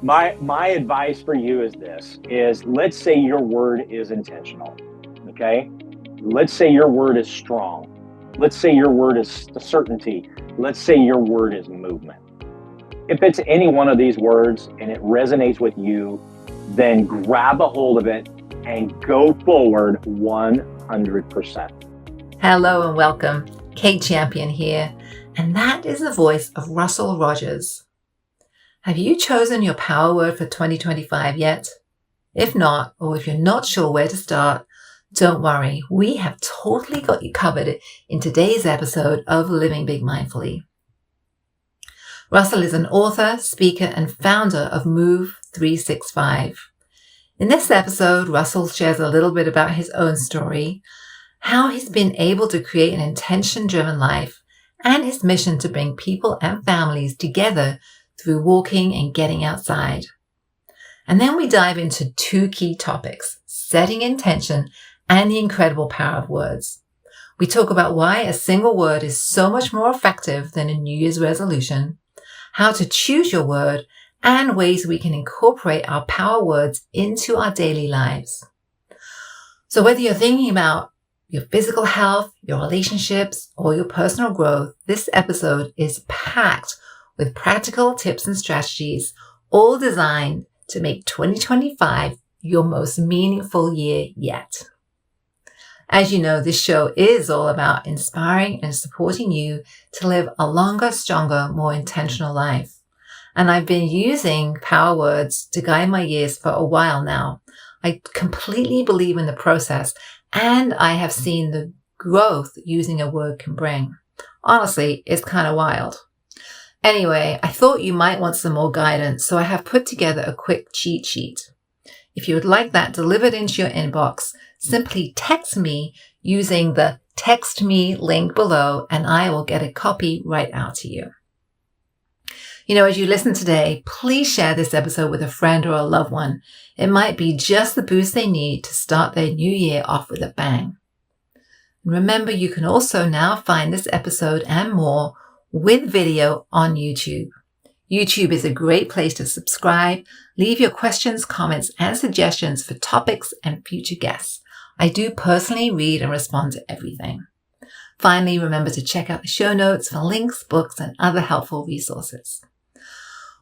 My advice for you is this is let's say your word is intentional. Okay? Let's say your word is strong. Let's say your word is certainty. Let's say your word is movement. If it's any one of these words and it resonates with you, then grab a hold of it and go forward 100%. Hello and welcome. Kate Champion here, and that is the voice of Russell Rogers. Have you chosen your power word for 2025 yet? If not, or if you're not sure where to start, don't worry. We have totally got you covered in today's episode of Living Big Mindfully. Russell is an author, speaker, and founder of Move 365. In this episode, Russell shares a little bit about his own story, how he's been able to create an intention-driven life, and his mission to bring people and families together through walking and getting outside. And then we dive into two key topics, setting intention and the incredible power of words. We talk about why a single word is so much more effective than a New Year's resolution, how to choose your word, and ways we can incorporate our power words into our daily lives. So whether you're thinking about your physical health, your relationships, or your personal growth, this episode is packed with practical tips and strategies, all designed to make 2025 your most meaningful year yet. As you know, this show is all about inspiring and supporting you to live a longer, stronger, more intentional life. And I've been using power words to guide my years for a while now. I completely believe in the process, and I have seen the growth using a word can bring. Honestly, it's kind of wild. Anyway, I thought you might want some more guidance, so I have put together a quick cheat sheet. If you would like that delivered into your inbox, simply text me using the text me link below, and I will get a copy right out to you. You know, as you listen today, please share this episode with a friend or a loved one. It might be just the boost they need to start their new year off with a bang. And remember, you can also now find this episode and more with video on YouTube. YouTube is a great place to subscribe, leave your questions, comments, and suggestions for topics and future guests. I do personally read and respond to everything. Finally, remember to check out the show notes for links, books, and other helpful resources.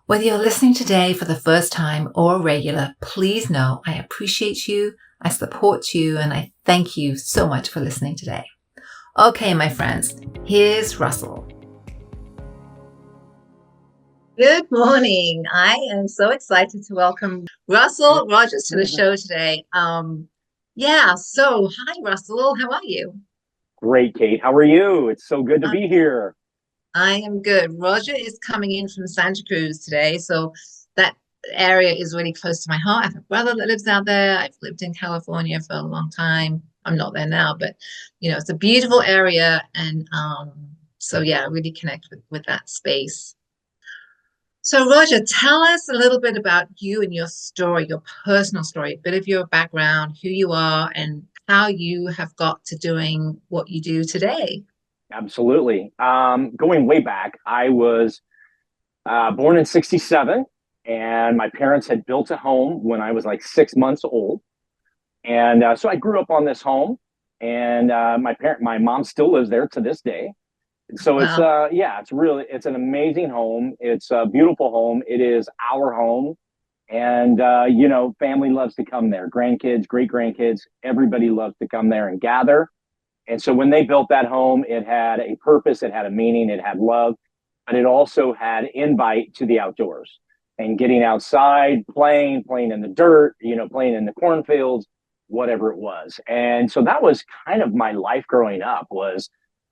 Whether you're listening today for the first time or a regular, please know I appreciate you, I support you, and I thank you so much for listening today. Okay, my friends, here's Russell. Good morning. I am so excited to welcome Russell Rogers to the show today. So hi, Russell. How are you? Great, Kate. How are you? It's so good to be here. I am good. Roger is coming in from Santa Cruz today, so that area is really close to my heart. I have a brother that lives out there. I've lived in California for a long time. I'm not there now, but it's a beautiful area, and I really connect with that space. So, Roger, tell us a little bit about you and your story, your personal story, a bit of your background, who you are, and how you have got to doing what you do today. Absolutely. Going way back, I was born in 67, and my parents had built a home when I was like 6 months old. And so I grew up on this home, and my mom still lives there to this day. So it's Wow. it's an amazing home. It's a beautiful home. It is our home. And family loves to come there. Grandkids, great grandkids, everybody loves to come there and gather. And so when they built that home, it had a purpose, it had a meaning, it had love, but it also had invite to the outdoors and getting outside, playing in the dirt, playing in the cornfields, whatever it was. And so that was kind of my life growing up was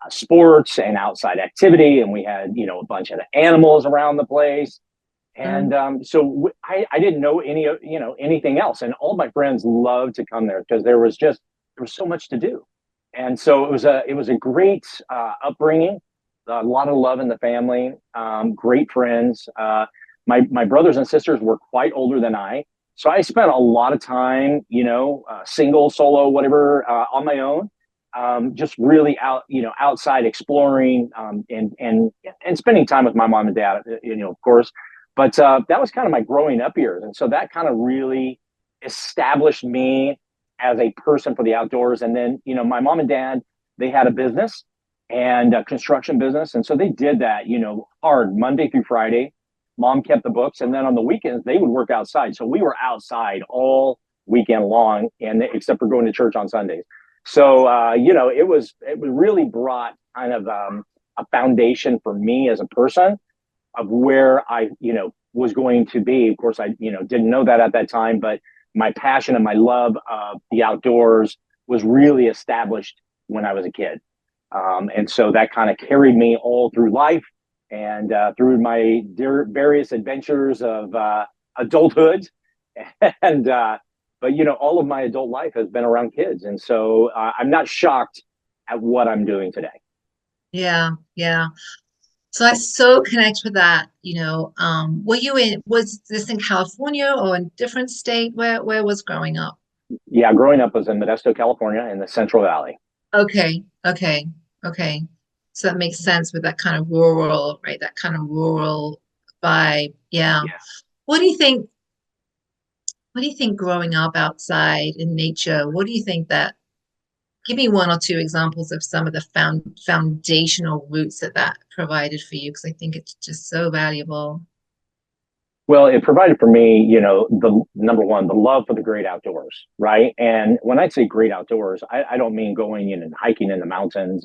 sports and outside activity. And we had, a bunch of animals around the place. And I didn't know anything else. And all my friends loved to come there because there was so much to do. And so it was a great upbringing, a lot of love in the family, great friends. My brothers and sisters were quite older than I, so I spent a lot of time, single, solo, whatever, on my own, just really outside exploring, and spending time with my mom and dad. Of course, But that was kind of my growing up years. And so that kind of really established me as a person for the outdoors. And then, my mom and dad, they had a business and a construction business. And so they did that, hard Monday through Friday. Mom kept the books. And then on the weekends, they would work outside. So we were outside all weekend long, and except for going to church on Sundays. So, it really brought kind of a foundation for me as a person of where I, was going to be. Of course, I, didn't know that at that time, but my passion and my love of the outdoors was really established when I was a kid. And so that kind of carried me all through life and through my various adventures of adulthood. And, but, all of my adult life has been around kids. And so I'm not shocked at what I'm doing today. Yeah, yeah. So I so connect with that, was this in California or in different state? Where was growing up? Yeah, growing up was in Modesto, California, in the Central Valley. Okay, okay, okay. So that makes sense with that kind of rural, right? That kind of rural vibe. Yeah. Yeah. What do you think? What do you think growing up outside in nature? What do you think that, give me one or two examples of some of the foundational roots that provided for you, because I think it's just so valuable. Well, it provided for me, the number one, the love for the great outdoors, right? And when I say great outdoors, I don't mean going in and hiking in the mountains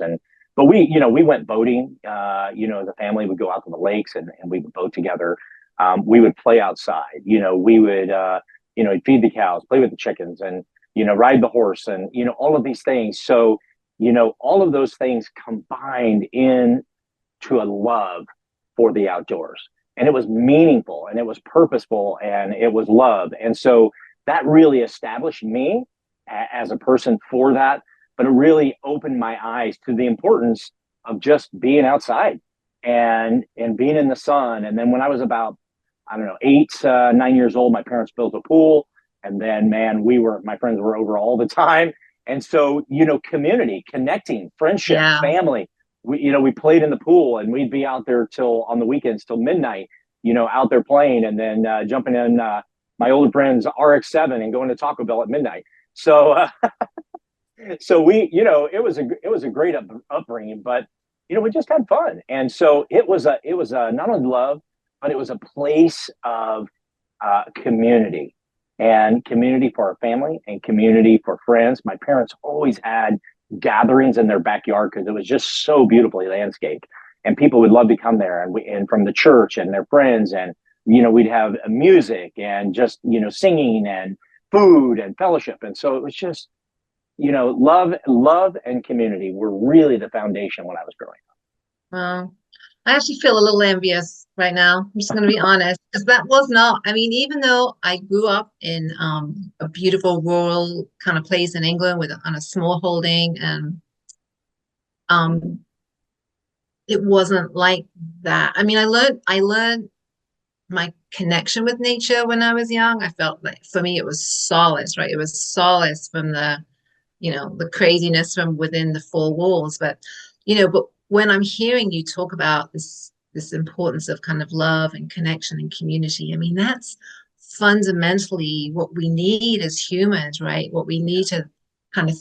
but we went boating, as a family, would go out to the lakes and we would boat together. We would play outside, we would, feed the cows, play with the chickens and, ride the horse and, all of these things. So, all of those things combined in to a love for the outdoors, and it was meaningful and it was purposeful and it was love. And so that really established me as a person for that, but it really opened my eyes to the importance of just being outside and being in the sun. And then when I was about, I don't know, 9 years old, my parents built a pool. And then, man, my friends were over all the time. And so, community, connecting, friendship, Yeah. family, we played in the pool and we'd be out there on the weekends till midnight, out there playing and then jumping in my older friend's RX-7 and going to Taco Bell at midnight. So, so it was a great upbringing, but, we just had fun. And so it was not only love, but it was a place of community and community for our family and community for friends. My parents always had gatherings in their backyard because it was just so beautifully landscaped, and people would love to come there and from the church and their friends, and we'd have music and just singing and food and fellowship. And so it was just love and community were really the foundation when I was growing up. Well, I actually feel a little envious right now. I'm just going to be honest, because that was not, I mean, even though I grew up in a beautiful rural kind of place in England on a small holding, and um, it wasn't like that. I mean, I learned my connection with nature when I was young. I felt like for me it was solace, right? It was solace from the craziness from within the four walls. But when I'm hearing you talk about this importance of kind of love and connection and community, I mean, that's fundamentally what we need as humans, right? What we need to kind of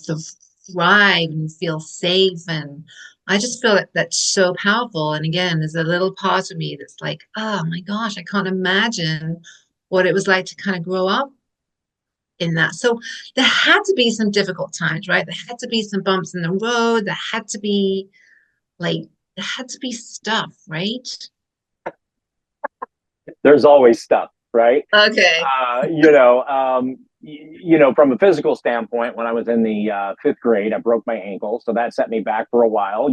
thrive and feel safe. And I just feel like that's so powerful. And again, there's a little part of me that's like, oh my gosh, I can't imagine what it was like to kind of grow up in that. So there had to be some difficult times, right? There had to be some bumps in the road. There had to be stuff, right? There's always stuff, right? Okay. From a physical standpoint, when I was in the fifth grade, I broke my ankle, so that set me back for a while.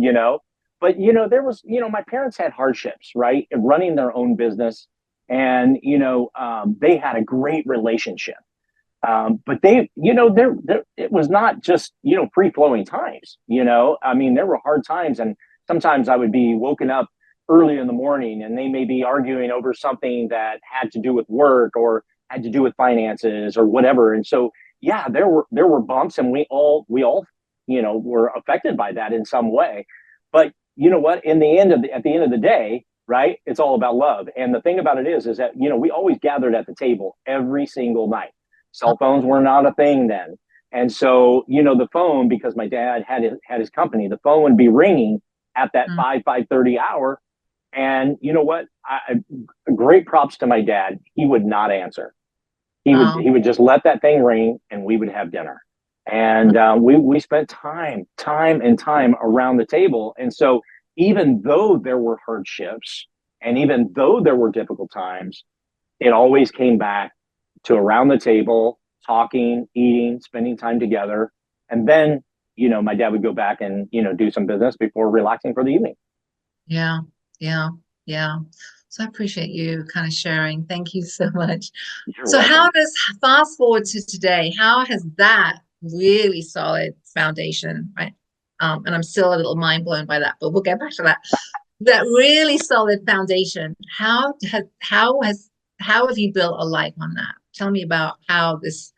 But there was, my parents had hardships, right, in running their own business, and they had a great relationship. But it was not just free flowing times. I mean, there were hard times, and sometimes I would be woken up early in the morning, and they may be arguing over something that had to do with work or had to do with finances or whatever. And so, yeah, there were bumps, and we all were affected by that in some way. But you know what? At the end of the day, right? It's all about love. And the thing about it is that, we always gathered at the table every single night. Cell phones were not a thing then. And so, the phone, because my dad had his company, the phone would be ringing at that 5:30 hour. And you know what? Great props to my dad. He would not answer. He would just let that thing ring, and we would have dinner. And we spent time and time around the table. And so even though there were hardships and even though there were difficult times, it always came back to around the table, talking, eating, spending time together. And then, my dad would go back and, do some business before relaxing for the evening. Yeah, yeah, yeah. So I appreciate you kind of sharing. Thank you so much. You're So welcome. how does, fast forward to today, how has that really solid foundation, right? And I'm still a little mind blown by that, but we'll get back to that. That really solid foundation, how have you built a life on that? Tell me about how this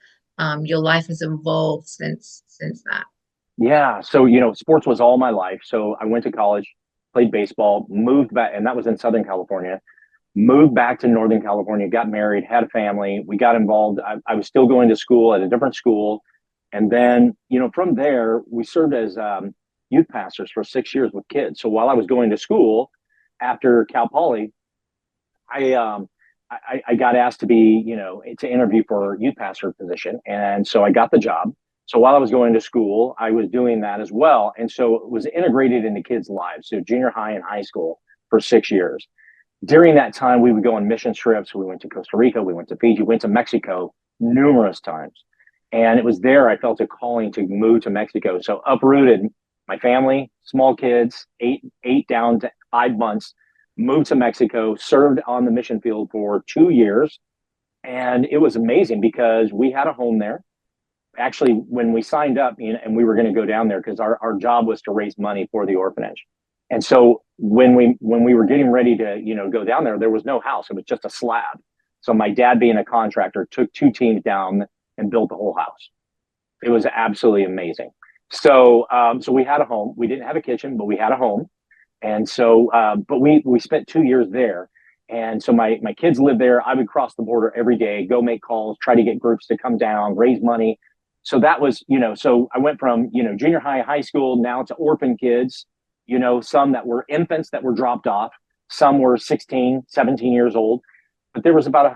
your life has evolved since that. Yeah. So, sports was all my life. So I went to college, played baseball, moved back, and that was in Southern California. Moved back to Northern California, got married, had a family. We got involved. I was still going to school at a different school. And then, from there, we served as youth pastors for 6 years with kids. So while I was going to school after Cal Poly, I got asked to be, to interview for youth pastor position. And so I got the job. So while I was going to school, I was doing that as well. And so it was integrated into kids' lives. So junior high and high school for 6 years. During that time, we would go on mission trips. We went to Costa Rica, we went to Fiji, went to Mexico numerous times. And it was there I felt a calling to move to Mexico. So uprooted my family, small kids, eight down to 5 months, moved to Mexico, served on the mission field for 2 years. And it was amazing because we had a home there. Actually, when we signed up, and we were going to go down there because our job was to raise money for the orphanage. And so when we were getting ready to, go down there was no house. It was just a slab. So my dad, being a contractor, took 2 teams down and built the whole house. It was absolutely amazing. So we had a home. We didn't have a kitchen, but we had a home. And so, but we spent 2 years there. And so my kids lived there. I would cross the border every day, go make calls, try to get groups to come down, raise money. So that was, so I went from, junior high, high school, now to orphan kids, some that were infants that were dropped off. Some were 16, 17 years old. But there was about,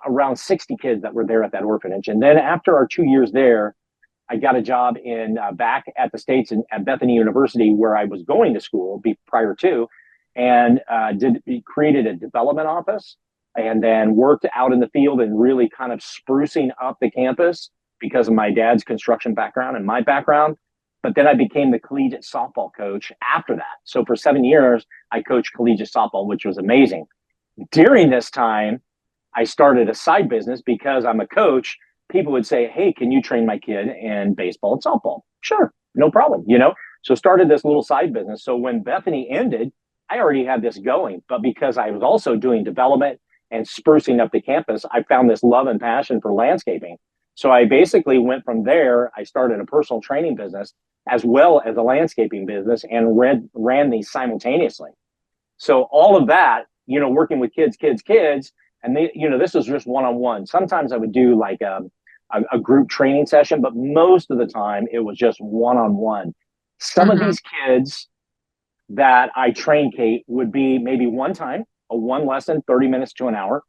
around 60 kids that were there at that orphanage. And then after our 2 years there, I got a job in back at the States at Bethany University, where I was going to school prior to, and created a development office, and then worked out in the field and really kind of sprucing up the campus because of my dad's construction background and my background. But then I became the collegiate softball coach after that. So for 7 years, I coached collegiate softball, which was amazing. During this time, I started a side business because I'm a coach. People would say, hey, can you train my kid in baseball and softball? Sure, no problem, So started this little side business. So when Bethany ended, I already had this going. But because I was also doing development and sprucing up the campus, I found this love and passion for landscaping. So I basically went from there. I started a personal training business as well as a landscaping business and ran these simultaneously. So all of that, working with kids, and they, this was just one-on-one. Sometimes I would do like a group training session, but most of the time it was just one-on-one. Some of these kids that I trained, Kate, would be maybe one time, a one lesson, 30 minutes to an hour.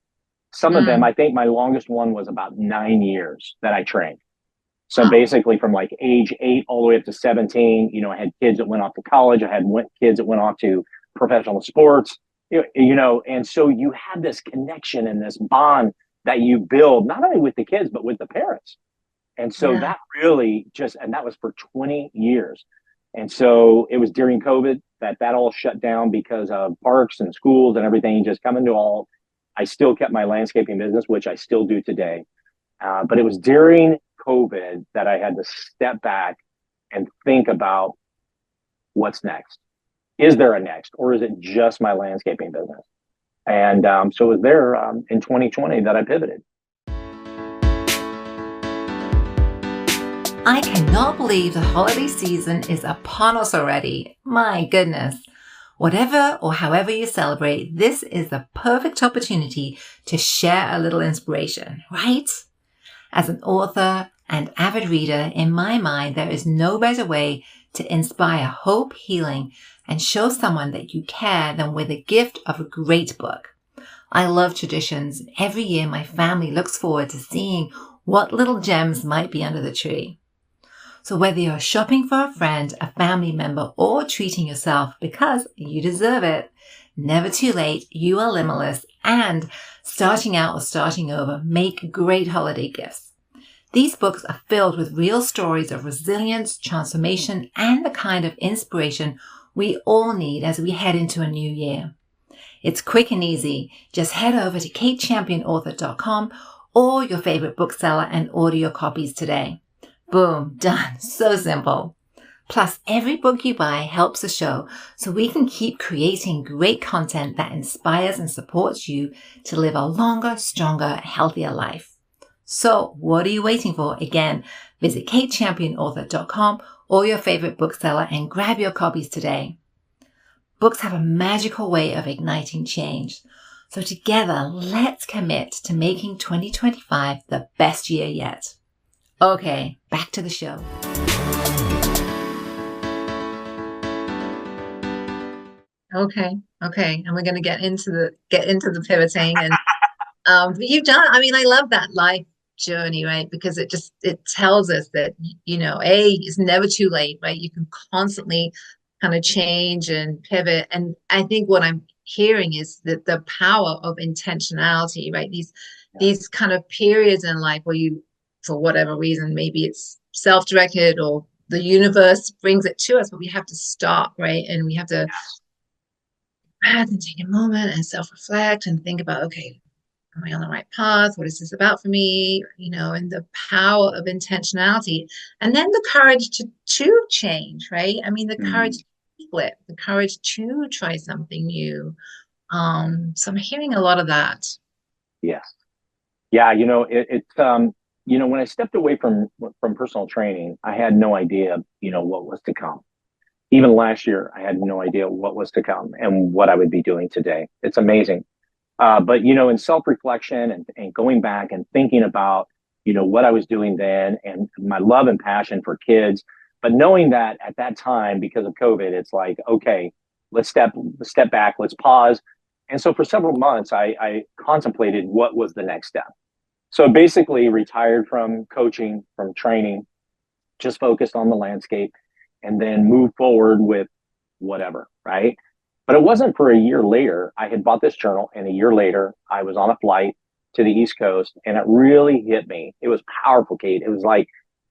Some of them, I think my longest one was about 9 years that I trained. So basically from like age 8 all the way up to 17, I had kids that went off to college. I had kids that went off to professional sports, and so you have this connection and this bond that you build, not only with the kids, but with the parents. And so that really and that was for 20 years. And so it was during COVID that all shut down because of parks and schools and everything just coming to all. I still kept my landscaping business, which I still do today. But it was during COVID that I had to step back and think about what's next. Is there a next, or is it just my landscaping business? And so it was there in 2020 that I pivoted. I cannot believe the holiday season is upon us already. My goodness. Whatever or however you celebrate, this is the perfect opportunity to share a little inspiration, right? As an author and avid reader, in my mind, there is no better way to inspire hope, healing, and show someone that you care than with a gift of a great book. I love traditions. Every year, my family looks forward to seeing what little gems might be under the tree. So whether you're shopping for a friend, a family member, or treating yourself because you deserve it, never too late, you are limitless, and starting out or starting over make great holiday gifts. These books are filled with real stories of resilience, transformation, and the kind of inspiration we all need as we head into a new year. It's quick and easy. Just head over to katechampionauthor.com or your favorite bookseller and order your copies today. Boom, done. So simple. Plus, every book you buy helps the show, so we can keep creating great content that inspires and supports you to live a longer, stronger, healthier life. So what are you waiting for? Again, visit katechampionauthor.com or your favorite bookseller and grab your copies today. Books have a magical way of igniting change. So together, let's commit to making 2025 the best year yet. Okay, back to the show. Okay, and we're going to get into the pivoting and but you've done. I mean, I love that life journey, right? Because it tells us that it's never too late, right? You can constantly kind of change and pivot, and I think what I'm hearing is that the power of intentionality, right? These kind of periods in life where you, for whatever reason, maybe it's self-directed or the universe brings it to us, but we have to stop, right? And we have to breath and take a moment and self-reflect and think about, okay, am I on the right path? What is this about for me? And the power of intentionality. And then the courage to change, right? I mean, the courage to flip, the courage to try something new. So I'm hearing a lot of that. Yes. Yeah. When I stepped away from personal training, I had no idea, what was to come. Even last year, I had no idea what was to come and what I would be doing today. It's amazing. But in self-reflection and going back and thinking about, what I was doing then and my love and passion for kids, but knowing that at that time, because of COVID, it's like, okay, let's step back, let's pause. And so for several months, I contemplated what was the next step. So basically retired from coaching, from training, just focused on the landscape and then move forward with whatever, right? But it wasn't for a year later. I had bought this journal, and a year later, I was on a flight to the East Coast, and it really hit me. It was powerful, Kate. It was like,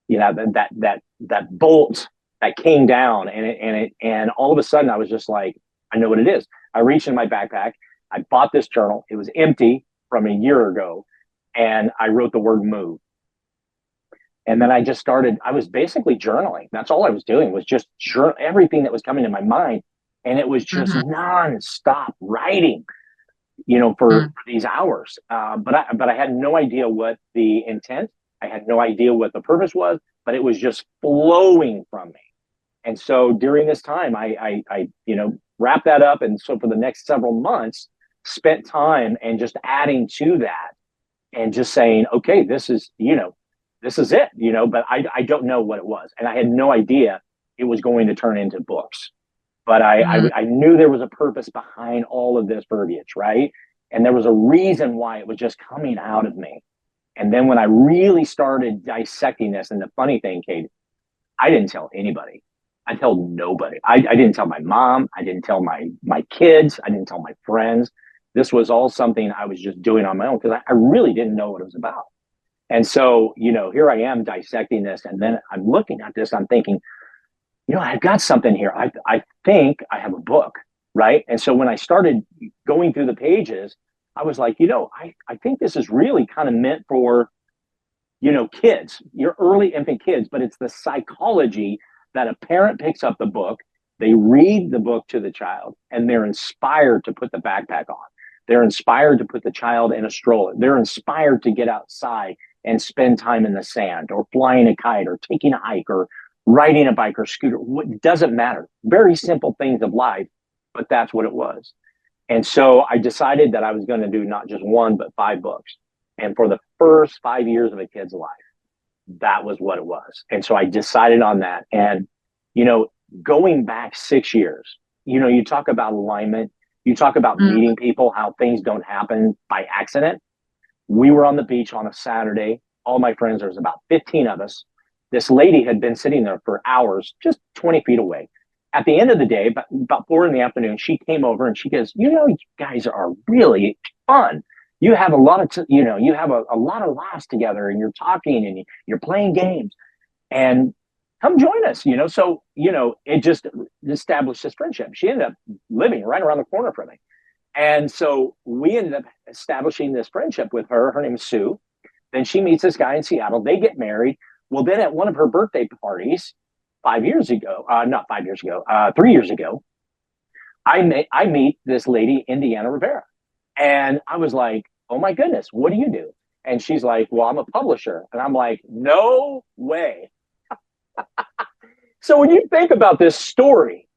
that bolt that came down, and all of a sudden, I was just like, I know what it is. I reached in my backpack. I bought this journal. It was empty from a year ago, and I wrote the word move. And then I was basically journaling. That's all I was doing was just everything that was coming to my mind. And it was just nonstop writing, for these hours. But I had no idea what the intent. I had no idea what the purpose was, but it was just flowing from me. And so during this time, I wrapped that up. And so for the next several months, spent time and just adding to that and just saying, okay, this is it, but I don't know what it was. And I had no idea it was going to turn into books. But I knew there was a purpose behind all of this verbiage, right? And there was a reason why it was just coming out of me. And then when I really started dissecting this, and the funny thing, Kate, I didn't tell anybody. I told nobody. I didn't tell my mom. I didn't tell my kids. I didn't tell my friends. This was all something I was just doing on my own because I really didn't know what it was about. And so, here I am dissecting this, and then I'm looking at this, I'm thinking, I've got something here. I think I have a book, right? And so when I started going through the pages, I was like, I think this is really kind of meant for, kids, your early infant kids, but it's the psychology that a parent picks up the book, they read the book to the child, and they're inspired to put the backpack on. They're inspired to put the child in a stroller. They're inspired to get outside and spend time in the sand or flying a kite or taking a hike or riding a bike or scooter. What doesn't matter. Very simple things of life, but that's what it was. And so I decided that I was going to do not just one, but 5 books. And for the first 5 years of a kid's life, that was what it was. And so I decided on that. And, going back 6 years, you talk about alignment, you talk about meeting people, how things don't happen by accident. We were on the beach on a Saturday. All my friends, there was about 15 of us. This lady had been sitting there for hours, just 20 feet away. At the end of the day, about 4 in the afternoon, she came over and she goes, you guys are really fun. You have a lot of, you have a lot of laughs together, and you're talking and you're playing games, and come join us. So, it just established this friendship. She ended up living right around the corner from me. And so we ended up establishing this friendship with her. Her name is Sue. Then she meets this guy in Seattle. They get married. Well, then at one of her birthday parties, 5 years ago, not 5 years ago, 3 years ago, I meet this lady, Indiana Rivera. And I was like, oh my goodness, what do you do? And she's like, well, I'm a publisher. And I'm like, no way. So when you think about this story,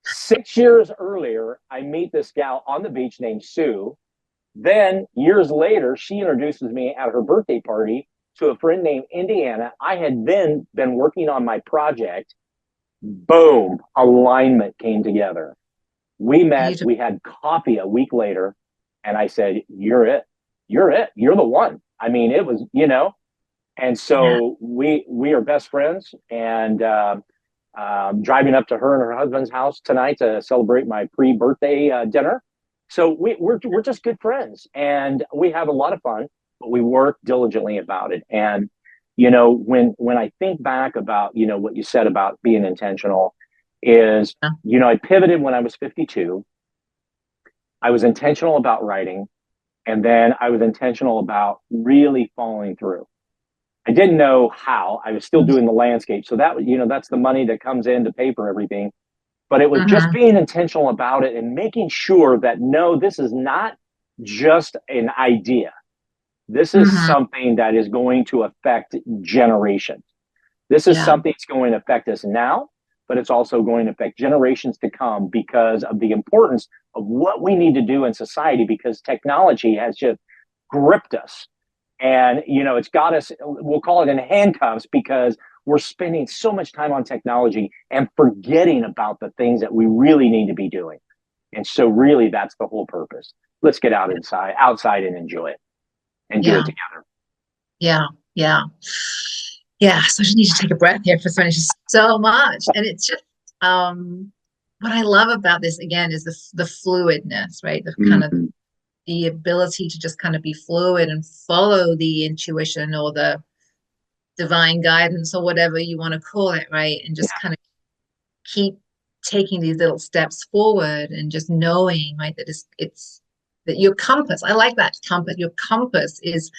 6 years earlier, I meet this gal on the beach named Sue. Then years later, she introduces me at her birthday party to a friend named Indiana. I had then been working on my project. Boom, alignment came together. We met, we had coffee a week later, and I said, you're it. You're it. You're the one. I mean, it was, and so we are best friends, and driving up to her and her husband's house tonight to celebrate my pre-birthday dinner. So we're just good friends, and we have a lot of fun, but we work diligently about it. And when I think back about what you said about being intentional, is I pivoted when I was 52. I was intentional about writing, and then I was intentional about really following through. I didn't know how. I was still doing the landscape, so that that's the money that comes in to pay for everything. But it was just being intentional about it and making sure that, no, this is not just an idea. This is something that is going to affect generations. This is something that's going to affect us now, but it's also going to affect generations to come, because of the importance of what we need to do in society, because technology has just gripped us. And, it's got us, we'll call it in handcuffs, because we're spending so much time on technology and forgetting about the things that we really need to be doing. And so really, that's the whole purpose. Let's get outside and enjoy it and do it together. Yeah. So I just need to take a breath here, for there's so much. And it's just, what I love about this, again, is the fluidness, right? The kind of the ability to just kind of be fluid and follow the intuition or the divine guidance or whatever you want to call it, right? And just kind of keep taking these little steps forward, and just knowing, right, that it's that your compass, I like that compass, your compass is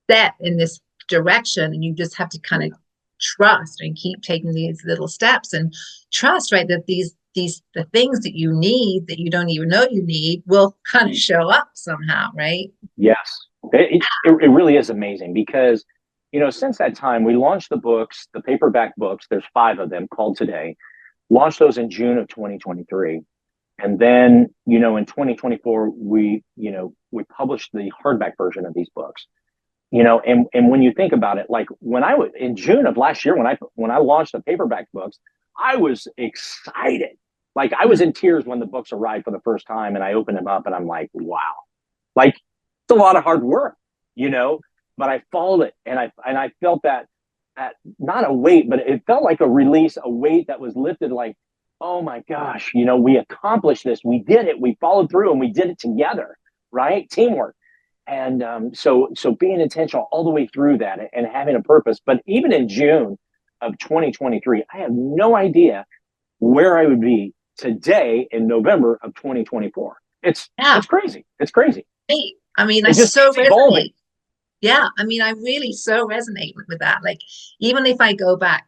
set in this direction, and you just have to kind of trust and keep taking these little steps and trust, right, that the things that you need, that you don't even know you need, will kind of show up somehow, right? Yes, it really is amazing, because since that time, we launched the books, the paperback books. There's 5 of them, called Today. Launched those in June of 2023. And then, in 2024, we published the hardback version of these books. And when you think about it, like when I was in June of last year, when I launched the paperback books, I was excited. Like, I was in tears when the books arrived for the first time, and I opened them up and I'm like, wow, like, it's a lot of hard work, but I followed it, and I felt that not a weight, but it felt like a release, a weight that was lifted, like, oh my gosh, we accomplished this. We did it. We followed through, and we did it together, right? Teamwork. And so being intentional all the way through that and having a purpose. But even in June of 2023, I have no idea where I would be today in November of 2024. It's crazy. It's crazy. I mean, I so resonate. Yeah, I mean, I really so resonate with that. Like, even if I go back,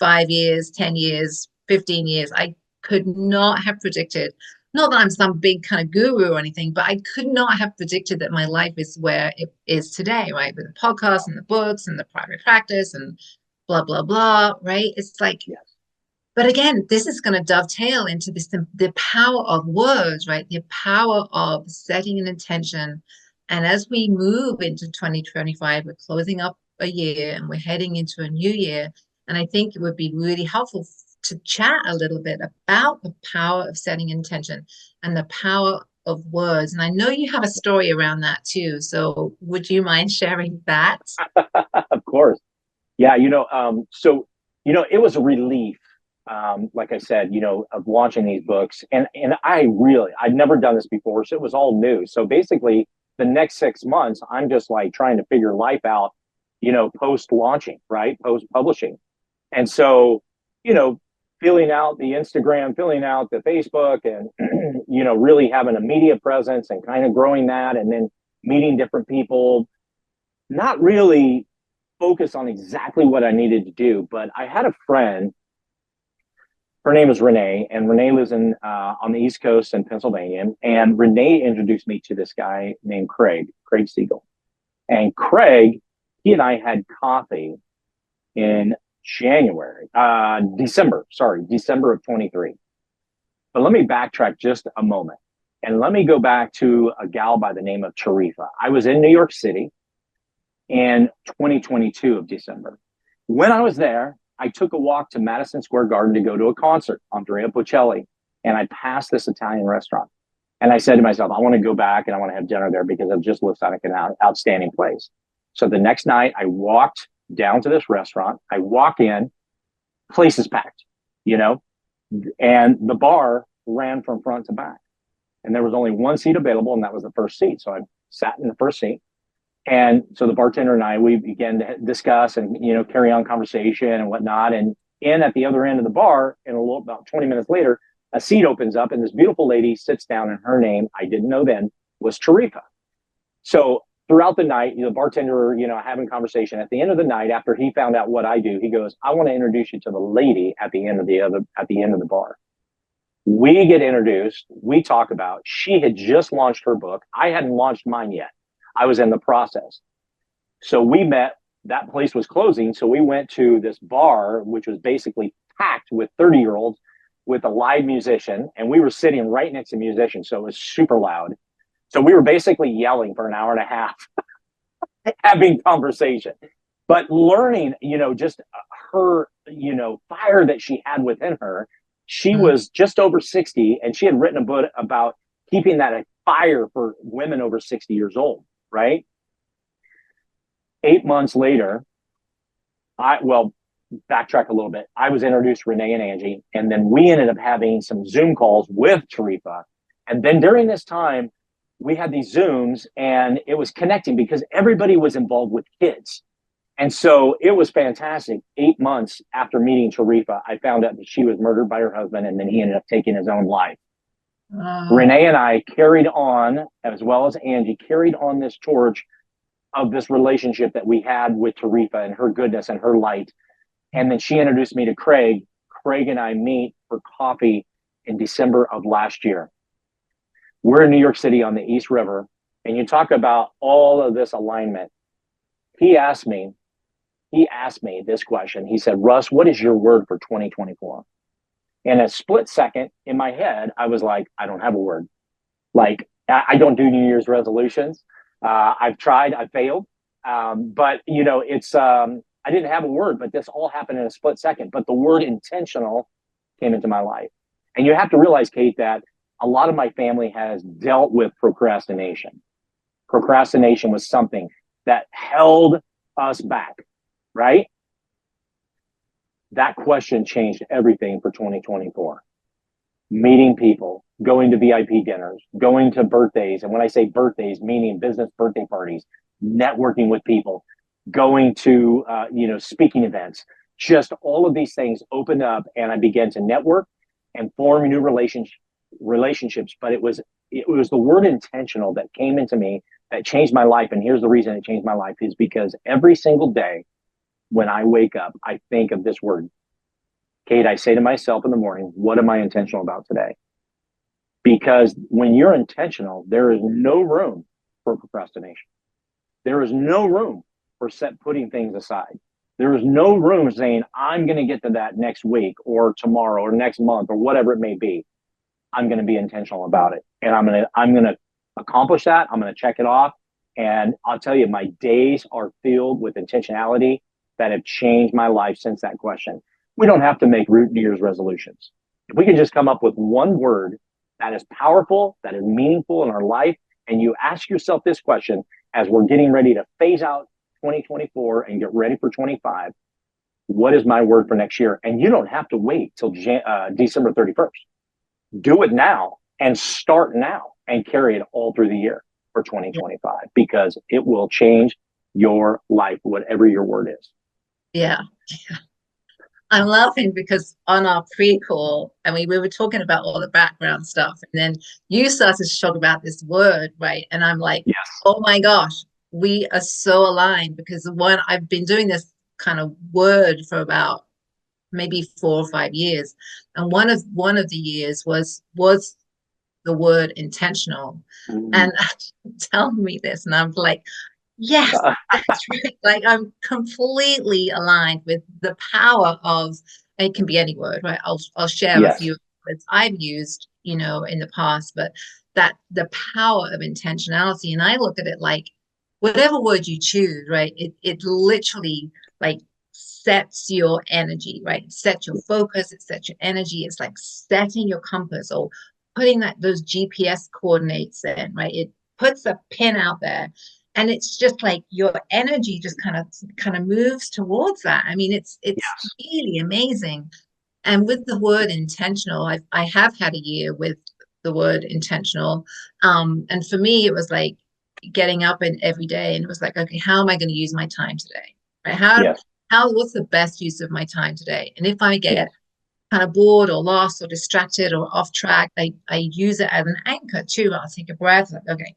5 years, 10 years, 15 years, I could not have predicted, not that I'm some big kind of guru or anything, but I could not have predicted that my life is where it is today, right? With the podcast and the books and the private practice and blah, blah, blah, right? It's like, But again, this is going to dovetail into this the power of words, right? The power of setting an intention. And as we move into 2025, we're closing up a year and we're heading into a new year. And I think it would be really helpful to chat a little bit about the power of setting intention and the power of words. And I know you have a story around that too. So would you mind sharing that? Of course. Yeah, so it was a relief, like I said, of launching these books. And I'd never done this before, so it was all new. So basically the next 6 months, I'm just like trying to figure life out, post launching, right? Post publishing. And so, you know, filling out the Instagram, filling out the Facebook, and, really having a media presence and kind of growing that, and then meeting different people, not really focus on exactly what I needed to do. But I had a friend, her name is Renee, and Renee lives on the East Coast in Pennsylvania. And Renee introduced me to this guy named Craig Siegel. And Craig, he and I had coffee in December of 23. But let me backtrack just a moment. And let me go back to a gal by the name of Tarifa. I was in New York City in 2022 of December. When I was there, I took a walk to Madison Square Garden to go to a concert, Andrea Bocelli, and I passed this Italian restaurant. And I said to myself, I want to go back and I want to have dinner there because it just looks like an outstanding place. So the next night, I walked down to this restaurant. I walk in, place is packed, and the bar ran from front to back. And there was only one seat available, and that was the first seat. So I sat in the first seat. And so the bartender and I, we began to discuss and, carry on conversation and whatnot. And at the other end of the bar, about 20 minutes later, a seat opens up and this beautiful lady sits down, and her name, I didn't know then, was Tarifa. So throughout the night, the bartender, having conversation. At the end of the night, after he found out what I do, he goes, I want to introduce you to the lady at the end of the bar. We get introduced. We talk about, she had just launched her book. I hadn't launched mine yet. I was in the process. So we met, that place was closing. So we went to this bar, which was basically packed with 30-year-olds with a live musician. And we were sitting right next to musicians. So it was super loud. So we were basically yelling for an hour and a half, having conversation, but learning, just her, fire that she had within her. She was just over 60, and she had written a book about keeping that fire for women over 60 years old, right? 8 months later, backtrack a little bit. I was introduced to Renee and Angie, and then we ended up having some Zoom calls with Tarifa. And then during this time, we had these Zooms, and it was connecting because everybody was involved with kids. And so it was fantastic. 8 months after meeting Tarifa, I found out that she was murdered by her husband, and then he ended up taking his own life. Renee and I carried on, as well as Angie, carried on this torch of this relationship that we had with Tarifa and her goodness and her light. And then she introduced me to Craig. Craig and I meet for coffee in December of last year. We're in New York City on the East River, and you talk about all of this alignment. He asked me this question. He said, Russ, what is your word for 2024? In a split second in my head, I was like, I don't have a word. Like, I don't do New Year's resolutions. I've tried, I failed. But I didn't have a word, but this all happened in a split second. But the word intentional came into my life. And you have to realize, Kate, that a lot of my family has dealt with procrastination. Procrastination was something that held us back, right? That question changed everything for 2024. Meeting people, going to VIP dinners, going to birthdays. And when I say birthdays, meaning business birthday parties, networking with people, going to, speaking events, just all of these things opened up, and I began to network and form new relationships. But it was the word intentional that came into me that changed my life. And here's the reason it changed my life, is because every single day when I wake up, I think of this word. Kate, I say to myself in the morning, what am I intentional about today? Because when you're intentional, there is no room for procrastination. There is no room for putting things aside. There is no room saying, I'm going to get to that next week or tomorrow or next month or whatever it may be. I'm going to be intentional about it. And I'm going to accomplish that. I'm going to check it off. And I'll tell you, my days are filled with intentionality that have changed my life since that question. We don't have to make root New Year's resolutions. If we can just come up with one word that is powerful, that is meaningful in our life, and you ask yourself this question as we're getting ready to phase out 2024 and get ready for 25, what is my word for next year? And you don't have to wait till December 31st. Do it now and start now and carry it all through the year for 2025 because it will change your life, whatever your word is. Yeah. I'm laughing because on our pre-call, I mean, we were talking about all the background stuff, and then you started to talk about this word, right? And I'm like, yes. Oh my gosh, we are so aligned because one, I've been doing this kind of word for about maybe 4 or 5 years, and one of the years was the word intentional, and telling me this, and I'm like, yes, that's right. Like I'm completely aligned with the power of, it can be any word, right? I'll share a yes. few words I've used, in the past, but that the power of intentionality. And I look at it like whatever word you choose, right? It literally like sets your energy, right? It sets your focus, it sets your energy. It's like setting your compass or putting those GPS coordinates in, right? It puts a pin out there, and it's just like your energy just kind of moves towards that. I mean, it's yes. really amazing. And with the word intentional, I have had a year with the word intentional, and for me, it was like getting up and every day, and it was like, okay, how am I going to use my time today? Right? Yes. What's the best use of my time today? And if I get Yes. kind of bored or lost or distracted or off track, I use it as an anchor too. I'll take a breath, like, okay,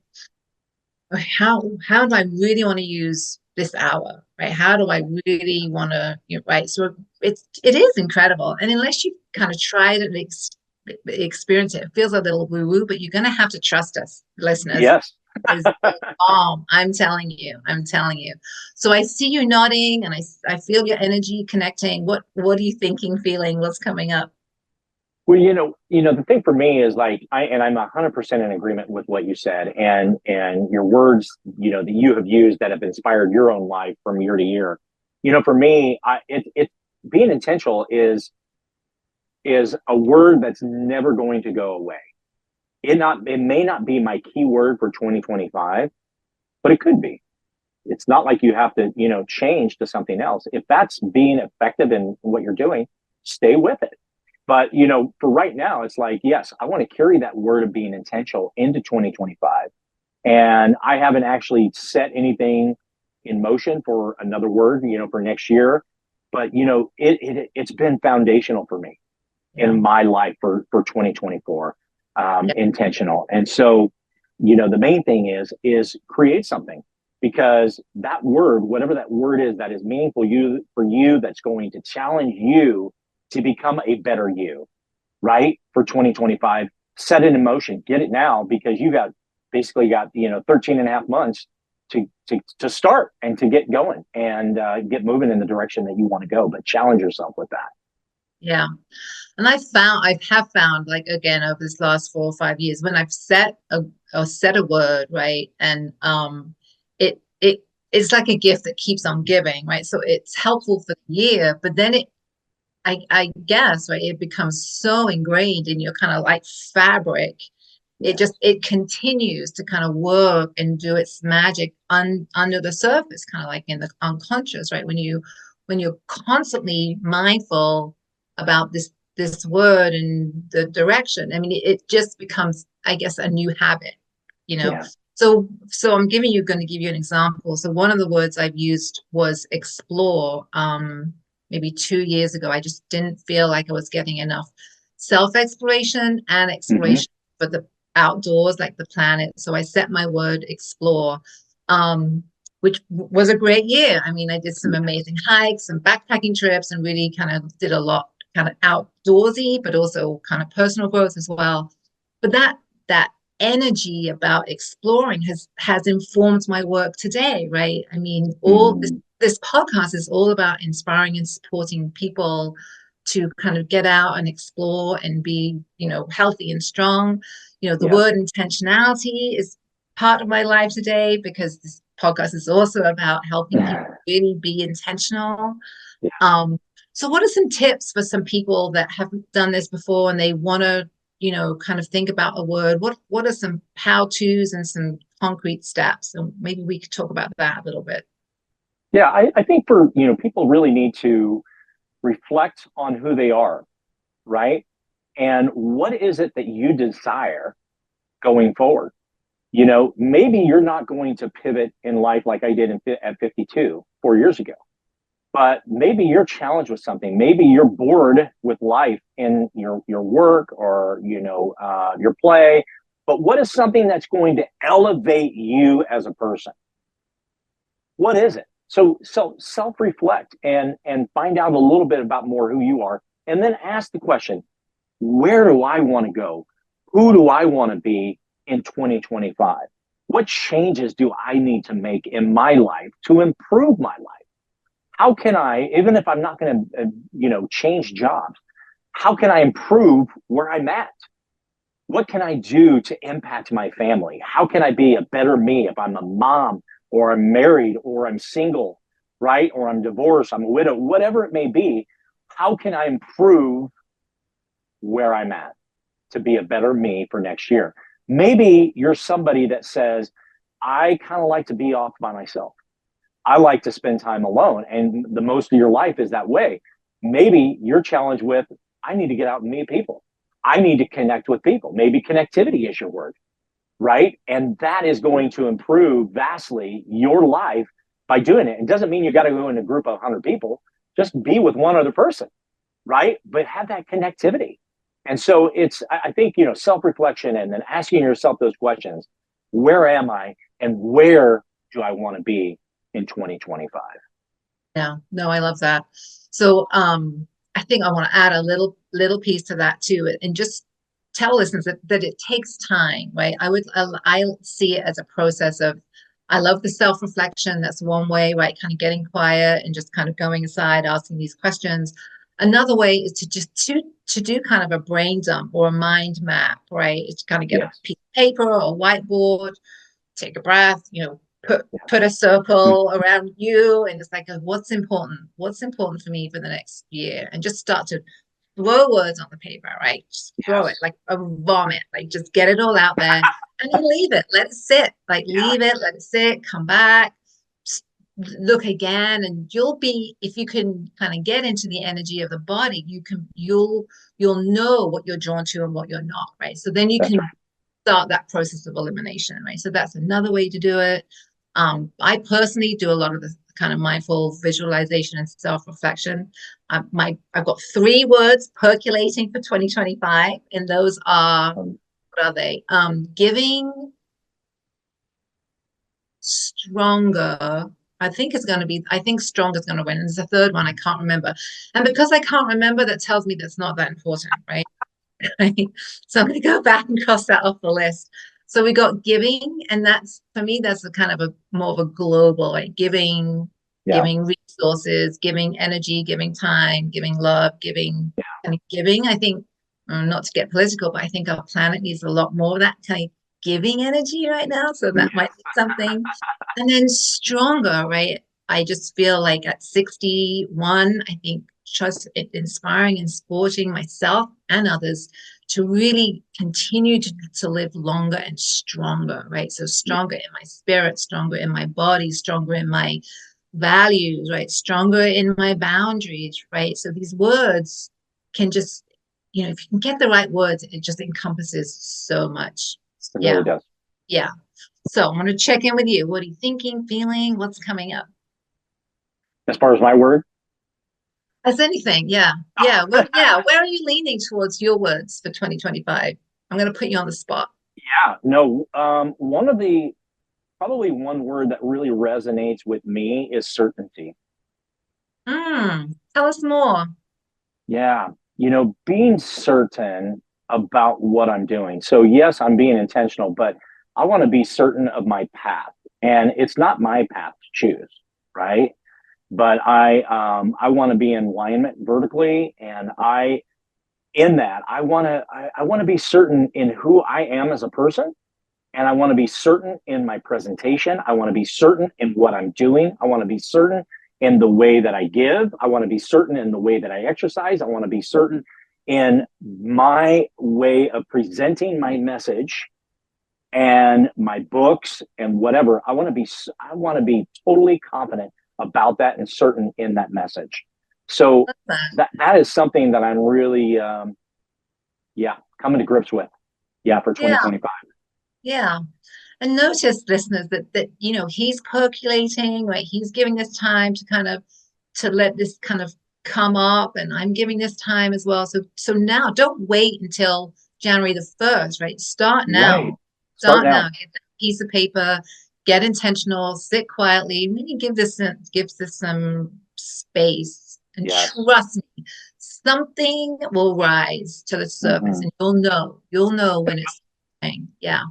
how do I really want to use this hour, right? How do I really want to, right? So it is incredible, and unless you kind of tried it and experience it, it feels a little woo woo, but you're going to have to trust us, listeners. Yes. Is bomb. I'm telling you. I'm telling you. So I see you nodding, and I feel your energy connecting. What are you thinking, feeling? What's coming up? Well, the thing for me is like I'm 100% in agreement with what you said, and your words, that you have used that have inspired your own life from year to year. For me, it being intentional is a word that's never going to go away. It may not be my key word for 2025, but it could be. It's not like you have to, change to something else. If that's being effective in what you're doing, stay with it. But, for right now, it's like, yes, I want to carry that word of being intentional into 2025. And I haven't actually set anything in motion for another word, for next year. But, it's been foundational for me in my life for 2024, intentional. And so, the main thing is create something, because that word, whatever that word is that is meaningful for you, that's going to challenge you to become a better you, right? For 2025, set it in motion, get it now, because you basically got 13 and a half months to start and to get going and get moving in the direction that you want to go, but challenge yourself with that. Yeah. And I have found, like, again, over this last 4 or 5 years, when I've set a word, right, and it's like a gift that keeps on giving, right? So it's helpful for the year, but then I guess, right, it becomes so ingrained in your kind of like fabric. It continues to kind of work and do its magic under the surface, kind of like in the unconscious, right? When you're constantly mindful about this word and the direction, I mean, it just becomes, I guess, a new habit, you know. Yeah. So I'm going to give you an example. So one of the words I've used was explore. Maybe 2 years ago, I just didn't feel like I was getting enough self-exploration and exploration for the outdoors, like the planet. So I set my word explore, which was a great year. I mean, I did some amazing hikes and backpacking trips, and really kind of did a lot kind of outdoorsy, but also kind of personal growth as well. But that energy about exploring has informed my work today, right? I mean, all this this podcast is all about inspiring and supporting people to kind of get out and explore and be, healthy and strong. The Yes. word intentionality is part of my life today because this podcast is also about helping people really be intentional. Yeah. So what are some tips for some people that haven't done this before and they want to, kind of think about a word? What are some how-tos and some concrete steps? And maybe we could talk about that a little bit. Yeah, I think for, people really need to reflect on who they are, right? And what is it that you desire going forward? Maybe you're not going to pivot in life like I did at 52, 4 years ago, but maybe you're challenged with something. Maybe you're bored with life in your work or, your play. But what is something that's going to elevate you as a person? What is it? So self-reflect and find out a little bit about more who you are, and then ask the question, where do I want to go? Who do I want to be in 2025? What changes do I need to make in my life to improve my life? How can I, even if I'm not going to, change jobs, how can I improve where I'm at? What can I do to impact my family? How can I be a better me if I'm a mom or I'm married or I'm single, right? Or I'm divorced, I'm a widow, whatever it may be. How can I improve where I'm at to be a better me for next year? Maybe you're somebody that says, I kind of like to be off by myself. I like to spend time alone. And the most of your life is that way. Maybe you're challenged with, I need to get out and meet people. I need to connect with people. Maybe connectivity is your word, right? And that is going to improve vastly your life by doing it. It doesn't mean you got to go in a group of 100 people. Just be with one other person, right? But have that connectivity. And so I think, self-reflection and then asking yourself those questions. Where am I and where do I want to be in 2025? Yeah, no, I love that. So I think I want to add a little piece to that too, and just tell listeners that it takes time, right? I see it as a process of, I love the self-reflection. That's one way, right? Kind of getting quiet and just kind of going aside, asking these questions. Another way is to just to do kind of a brain dump or a mind map, right? It's kind of get a piece of paper or a whiteboard, take a breath, put a circle around you, and it's like, what's important for me for the next year, and just start to throw words on the paper, right? Just throw it like a vomit, like just get it all out there and then leave it, let it sit, like leave it, let it sit, come back, look again, and you'll be, if you can kind of get into the energy of the body, you'll know what you're drawn to and what you're not, right? So then you can start that process of elimination, right? So that's another way to do it. I personally do a lot of the kind of mindful visualization and self-reflection. I've got 3 words percolating for 2025, and those are, what are they? Giving, stronger. I think stronger is going to win. And there's a third one I can't remember. And because I can't remember, that tells me that's not that important, right? So I'm going to go back and cross that off the list. So we got giving, and that's, for me, that's a kind of a more of a global, like giving resources, giving energy, giving time, giving love, giving. I think, not to get political, but I think our planet needs a lot more of that kind of giving energy right now. So that might be something. And then stronger, right? I just feel like at 61, I think just inspiring and supporting myself and others to really continue to live longer and stronger, right? So stronger in my spirit, stronger in my body, stronger in my values, right? Stronger in my boundaries, right? So these words can just, if you can get the right words, it just encompasses so much. It really does. Yeah. So I'm going to check in with you. What are you thinking, feeling? What's coming up? As far as my word? As anything, yeah. Yeah. Well, yeah. Where are you leaning towards your words for 2025? I'm going to put you on the spot. Yeah. No, probably one word that really resonates with me is certainty. Tell us more. Yeah. Being certain about what I'm doing. So yes, I'm being intentional, but I want to be certain of my path. And it's not my path to choose, right? but I want to be in alignment vertically, and I want to be certain in who I am as a person, and I want to be certain in my presentation. I want to be certain in what I'm doing. I want to be certain in the way that I give. I want to be certain in the way that I exercise. I want to be certain in my way of presenting my message and my books and whatever. I want to be totally confident about that and certain in that message. So that is something that I'm really coming to grips with. Yeah, for Yeah, 2025. yeah. And notice, listeners, that he's percolating, right? He's giving this time to kind of to let this kind of come up, and I'm giving this time as well. So now, don't wait until January the 1st, right? Start Right. now. Start Start now. now. Get that piece of paper, get intentional, sit quietly, really gives this some space, and Yes. trust me, something will rise to the surface, Mm-hmm. and you'll know when it's happening. Yeah.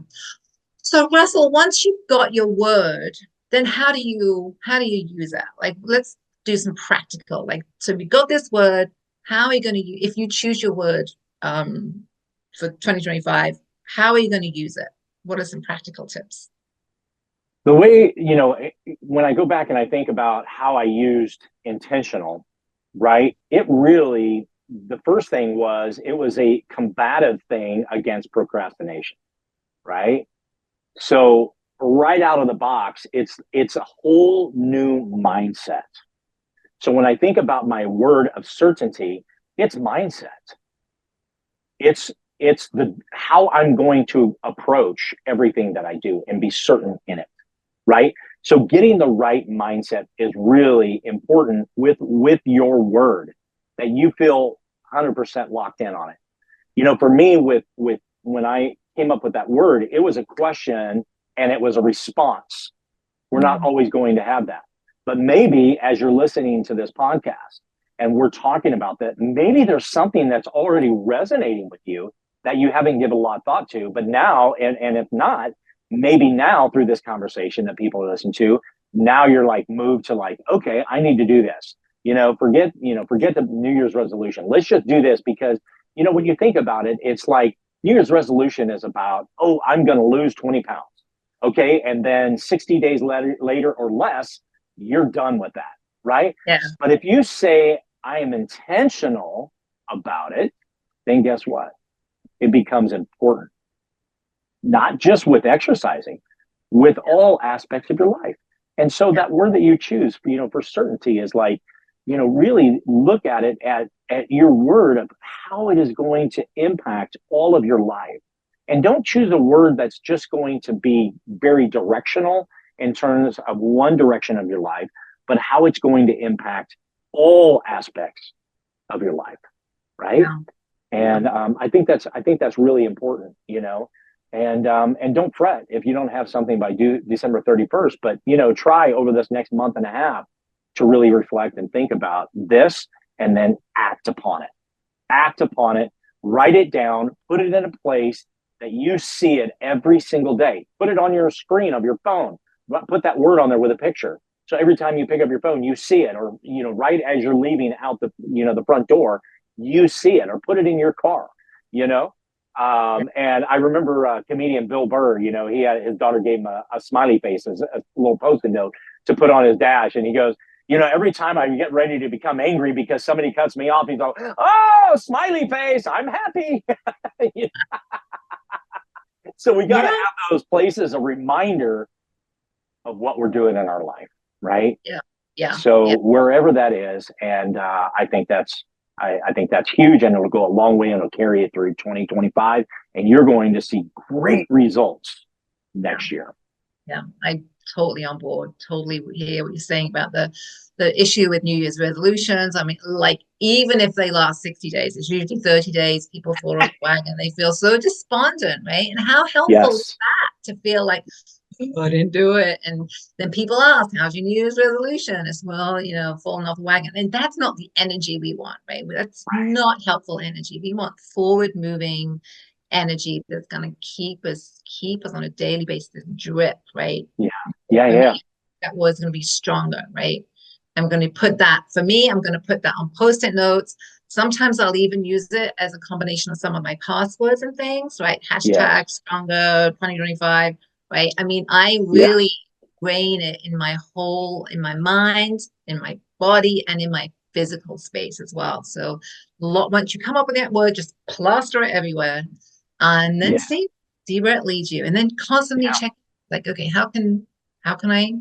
So Russell, once you've got your word, then how do you use that? Like, let's do some practical. Like, so we got this word. How are you going to use, if you choose your word for 2025? How are you going to use it? What are some practical tips? The way, when I go back and I think about how I used intentional, right? The first thing was, it was a combative thing against procrastination, right? So right out of the box, it's a whole new mindset. So when I think about my word of certainty, it's mindset. It's the how I'm going to approach everything that I do and be certain in it, right? So getting the right mindset is really important with your word, that you feel 100% locked in on it. For me, with when I came up with that word, it was a question and it was a response. We're not Mm. always going to have that. But maybe as you're listening to this podcast and we're talking about that, maybe there's something that's already resonating with you that you haven't given a lot of thought to. But now, and if not, maybe now through this conversation that people are listening to, now you're like moved to like, okay, I need to do this. Forget the New Year's resolution. Let's just do this because, when you think about it, it's like New Year's resolution is about, oh, I'm going to lose 20 pounds. Okay. And then 60 days later or less, you're done with that. Right. Yeah. But if you say, I am intentional about it, then guess what? It becomes important, not just with exercising, with all aspects of your life. And so Yeah. that word that you choose, for certainty is like, really look at it at your word of how it is going to impact all of your life. And don't choose a word that's just going to be very directional in terms of one direction of your life, but how it's going to impact all aspects of your life, right? Yeah. And I think that's really important, and don't fret if you don't have something by December 31st, but try over this next month and a half to really reflect and think about this, and then act upon it, write it down, put it in a place that you see it every single day. Put it on your screen of your phone. Put that word on there with a picture. So every time you pick up your phone, you see it, or right as you're leaving out the front door, you see it, or put it in your car. You know, and I remember comedian Bill Burr. He had his daughter gave him a smiley face as a little post-it note to put on his dash, and he goes, every time I get ready to become angry because somebody cuts me off, he's like, "Oh, smiley face, I'm happy." So we got to Yeah. have those places, a reminder of what we're doing in our life, right? Yeah. Yeah. So Yeah. wherever that is, and I think that's huge, and it'll go a long way, and it'll carry it through 2025, and you're going to see great results next year. Yeah, I totally on board. Totally hear what you're saying about the issue with New Year's resolutions. I mean, like, even if they last 60 days, it's usually 30 days, people fall off the wagon. They feel so despondent, right? And how helpful is Yes. that to feel like, "Oh, I didn't do it." And then people ask, how's your New Year's resolution? It's, well, falling off the wagon. And that's not the energy we want, right? That's not helpful energy. We want forward moving energy that's going to keep us on a daily basis, drip, right? Yeah. Yeah. For Yeah. me, that was going to be stronger, right? I'm going to put that, for me, I'm going to put that on Post-it notes. Sometimes I'll even use it as a combination of some of my passwords and things, right? Yes. Hashtag stronger 2025, right? I mean, I Yes. really brain it in my mind, in my body, and in my physical space as well. So once you come up with that word, just plaster it everywhere and then Yeah. see where it leads you. And then constantly check, like, okay, how can I,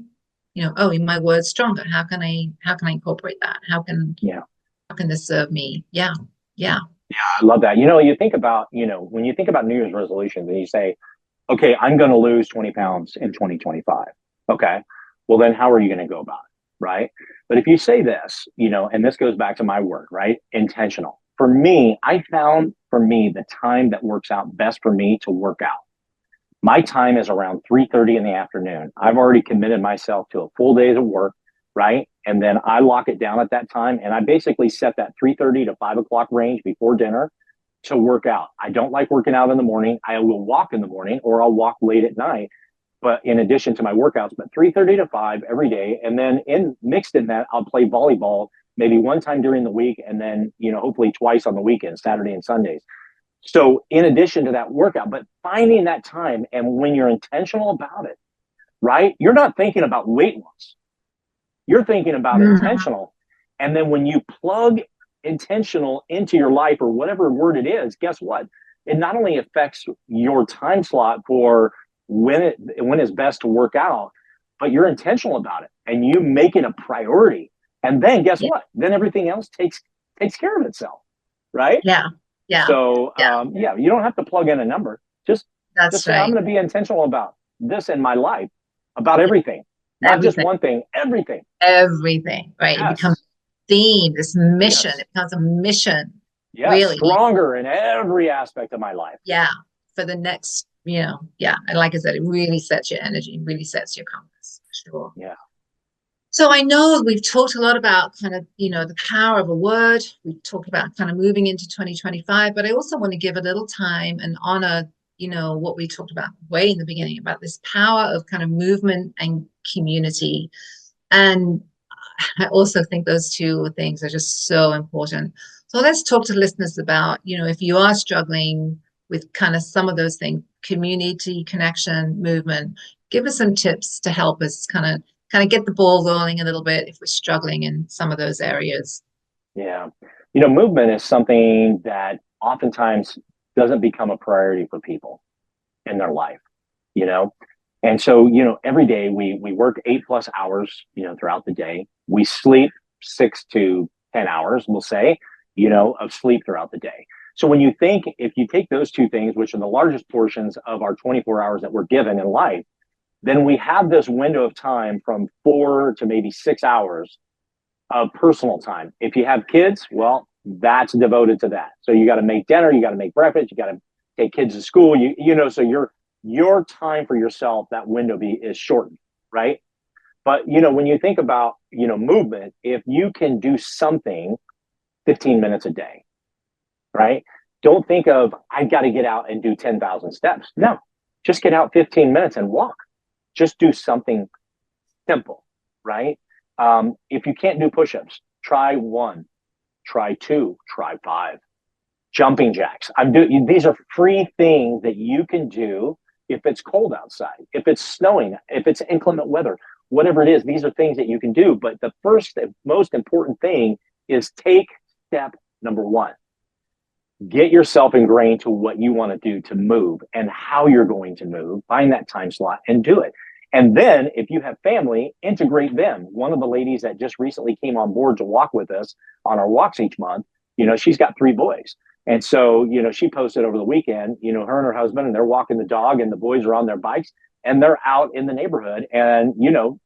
oh, in my word stronger, how can I incorporate that? How can this serve me? Yeah. I love that. You think about, when you think about New Year's resolutions and you say, okay, I'm going to lose 20 pounds in 2025. Okay. Well, then how are you going to go about it? Right. But if you say this, and this goes back to my word, right? Intentional. For me, I found the time that works out best for me to work out. My time is around 3:30 in the afternoon. I've already committed myself to a full day of work, right? And then I lock it down at that time. And I basically set that 3:30 to 5 o'clock range before dinner to work out. I don't like working out in the morning. I will walk in the morning or I'll walk late at night. But in addition to my workouts, but 3:30 to 5 every day. And then mixed in that, I'll play volleyball maybe one time during the week. And then, hopefully twice on the weekends, Saturday and Sundays. So in addition to that workout, but finding that time, and when you're intentional about it, right? You're not thinking about weight loss. You're thinking about intentional. And then when you plug intentional into your life or whatever word it is, guess what? It not only affects your time slot for when it's best to work out, but you're intentional about it and you make it a priority. And then guess what? Then everything else takes care of itself, right? So you don't have to plug in a number. Just say, I'm going to be intentional about this in my life, about everything. Not just one thing, everything. Everything, right? Yes. It becomes a theme, this mission. Yes. It becomes a mission. Yes, really. Stronger in every aspect of my life. Yeah. For the next, And like I said, it really sets your energy, really sets your compass. For sure. Yeah. So I know we've talked a lot about kind of, the power of a word. We've talked about kind of moving into 2025, but I also want to give a little time and honor, what we talked about way in the beginning about this power of kind of movement and community. And I also think those two things are just so important. So let's talk to listeners about, if you are struggling with kind of some of those things, community, connection, movement, give us some tips to help us kind of get the ball rolling a little bit if we're struggling in some of those areas. Yeah. Movement is something that oftentimes doesn't become a priority for people in their life, And so, every day we work 8+ hours, throughout the day. We sleep 6 to 10 hours, we'll say, of sleep throughout the day. So if you take those two things, which are the largest portions of our 24 hours that we're given in life, then we have this window of time from 4 to maybe 6 hours of personal time. If you have kids, well, that's devoted to that. So you got to make dinner, you got to make breakfast, you got to take kids to school, so your time for yourself, that window is shortened, right? But, when you think about, movement, if you can do something 15 minutes a day, right? Don't think of, I've got to get out and do 10,000 steps. No, just get out 15 minutes and walk. Just do something simple, right? If you can't do push-ups, try 1, try 2, try 5. Jumping jacks. These are free things that you can do if it's cold outside, if it's snowing, if it's inclement weather, whatever it is. These are things that you can do. But the first and most important thing is take step number 1. Get yourself ingrained to what you want to do to move and how you're going to move. Find that time slot and do it. And then if you have family, integrate them. One of the ladies that just recently came on board to walk with us on our walks each month, she's got 3 boys. And so, she posted over the weekend, her and her husband, and they're walking the dog and the boys are on their bikes and they're out in the neighborhood and,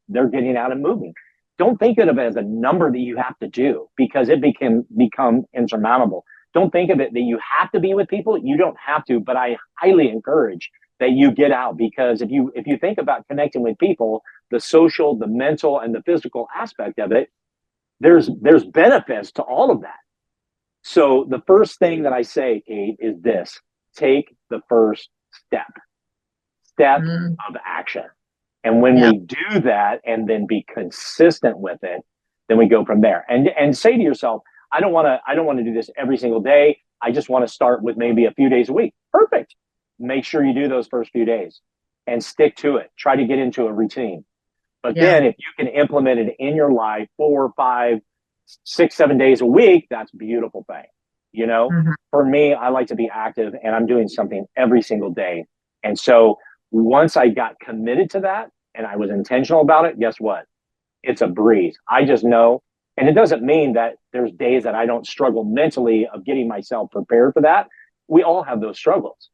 they're getting out and moving. Don't think of it as a number that you have to do because it can become insurmountable. Don't think of it that you have to be with people. You don't have to, but I highly encourage that you get out, because if you think about connecting with people, the social, the mental, and the physical aspect of it, there's benefits to all of that. So the first thing that I say, Kate, is this: take the first step of action. And when we do that and then be consistent with it, then we go from there. And say to yourself, I don't want to do this every single day. I just want to start with maybe a few days a week. Perfect. Make sure you do those first few days and stick to it. Try to get into a routine. But then if you can implement it in your life 4, 5, 6, 7 days a week, that's a beautiful thing. You know, for me, I like to be active and I'm doing something every single day. And so once I got committed to that and I was intentional about it, guess what? It's a breeze. I just know. And it doesn't mean that there's days that I don't struggle mentally of getting myself prepared for that. We all have those struggles,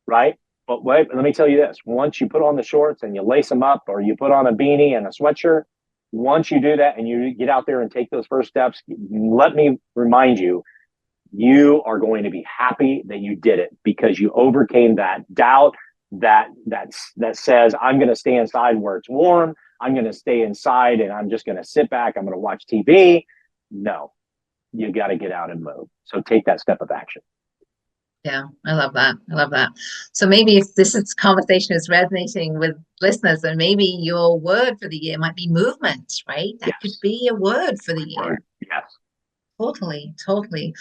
right? But wait, let me tell you this. Once you put on the shorts and you lace them up, or you put on a beanie and a sweatshirt, once you do that and you get out there and take those first steps, let me remind you, you are going to be happy that you did it, because you overcame that doubt that says, I'm going to stay inside where it's warm. I'm going to stay inside and I'm just going to sit back. I'm going to watch TV. No, you got to get out and move. So take that step of action. Yeah, I love that. I love that. So maybe if conversation is resonating with listeners, then maybe your word for the year might be movement, right? That could be a word for the year. Yes. Totally, totally.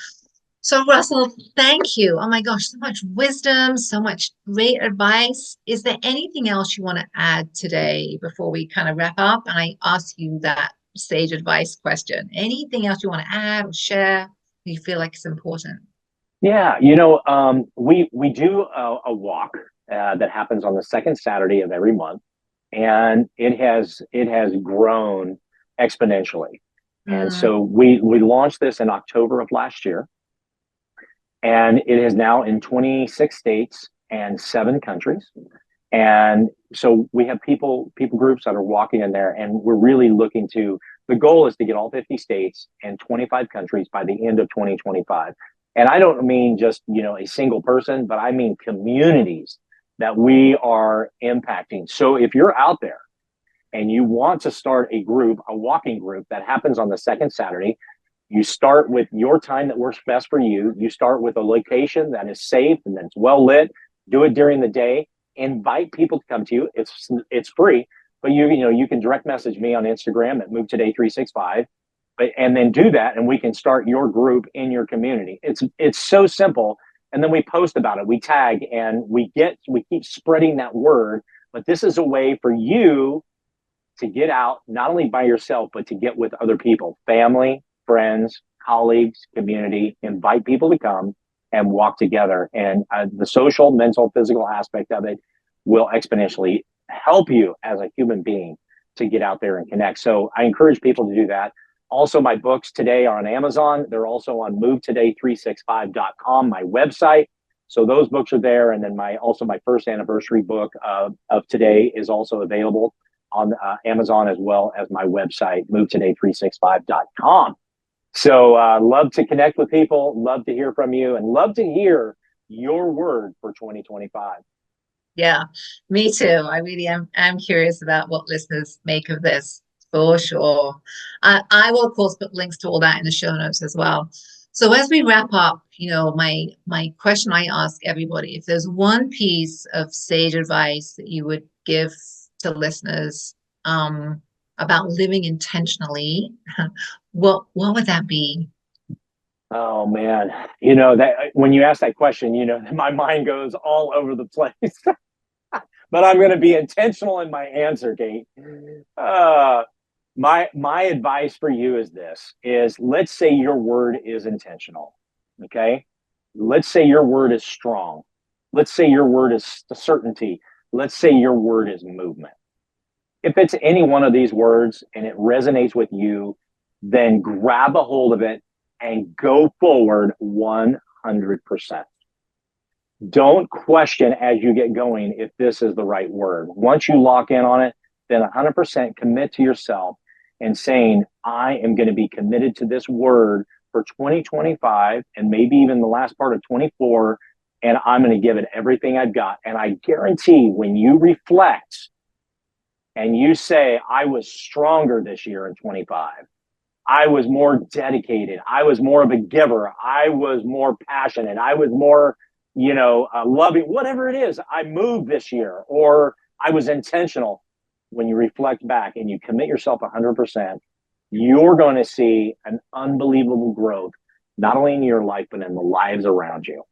So Russell, thank you. Oh my gosh, so much wisdom, so much great advice. Is there anything else you want to add today before we kind of wrap up? And I ask you that sage advice question. Anything else you want to add or share that you feel like is important? Yeah, we do a walk that happens on the second Saturday of every month, and it has grown exponentially. And so we launched this in October of last year, and it is now in 26 states and 7 countries. And so we have people groups that are walking in there, and we're really looking to, the goal is to get all 50 states and 25 countries by the end of 2025. And I don't mean just, a single person, but I mean communities that we are impacting. So if you're out there and you want to start a group, a walking group that happens on the second Saturday, you start with your time that works best for you. You start with a location that is safe and that's well lit. Do it during the day. Invite people to come to you. It's free, but you can direct message me on Instagram at MoveToday365. And then do that, and we can start your group in your community. It's so simple. And then we post about it, we tag, and we keep spreading that word. But this is a way for you to get out, not only by yourself, but to get with other people, family, friends, colleagues, community. Invite people to come and walk together. And the social, mental, physical aspect of it will exponentially help you as a human being to get out there and connect. So I encourage people to do that. Also, my books today are on Amazon. They're also on MoveToday365.com, my website. So those books are there. And then my first anniversary book of today is also available on Amazon, as well as my website, MoveToday365.com. So love to connect with people, love to hear from you, and love to hear your word for 2025. Yeah, me too. I really am curious about what listeners make of this. For sure. I will, of course, put links to all that in the show notes as well. So as we wrap up, my question I ask everybody, if there's one piece of sage advice that you would give to listeners about living intentionally, what would that be? Oh man, that when you ask that question, my mind goes all over the place. But I'm going to be intentional in my answer, Kate. My advice for you is let's say your word is intentional. Okay. Let's say your word is strong. Let's say your word is certainty. Let's say your word is movement. If it's any one of these words and it resonates with you, then grab a hold of it and go forward 100%. Don't question as you get going if this is the right word. Once you lock in on it, then 100% commit to yourself and saying, I am going to be committed to this word for 2025 and maybe even the last part of 24, and I'm going to give it everything I've got. And I guarantee when you reflect and you say, I was stronger this year in 25, I was more dedicated, I was more of a giver, I was more passionate, I was more, loving, whatever it is, I moved this year, or I was intentional. When you reflect back and you commit yourself 100%, you're going to see an unbelievable growth, not only in your life, but in the lives around you.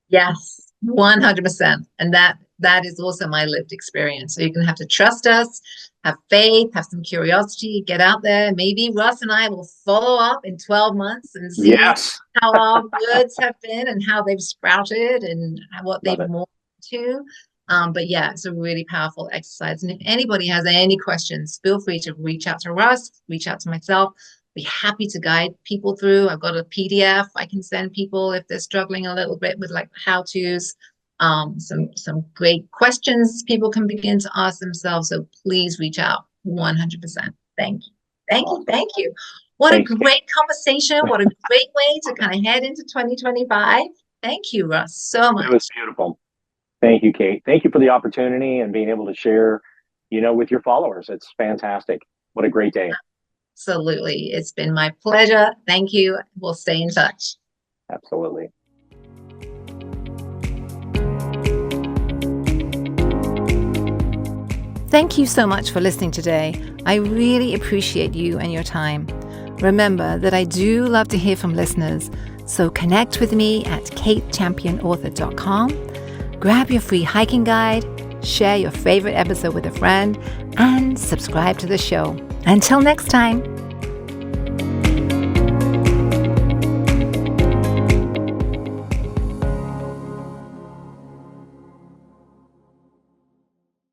Yes, 100%. And that is also my lived experience. So you're going to have to trust us, have faith, have some curiosity, get out there. Maybe Russ and I will follow up in 12 months and see Yes. how our words have been and how they've sprouted and what they've morphed to. But yeah, it's a really powerful exercise. And if anybody has any questions, feel free to reach out to Russ, reach out to myself. Be happy to guide people through. I've got a PDF I can send people if they're struggling a little bit with like how-tos. Some great questions people can begin to ask themselves. So please reach out 100%. Thank you. Thank you. Thank you. What a great conversation. What a great way to kind of head into 2025. Thank you, Russ, so much. It was beautiful. Thank you, Kate. Thank you for the opportunity and being able to share, with your followers. It's fantastic. What a great day. Absolutely. It's been my pleasure. Thank you. We'll stay in touch. Absolutely. Thank you so much for listening today. I really appreciate you and your time. Remember that I do love to hear from listeners, so connect with me at katechampionauthor.com. Grab your free hiking guide, share your favorite episode with a friend, and subscribe to the show. Until next time.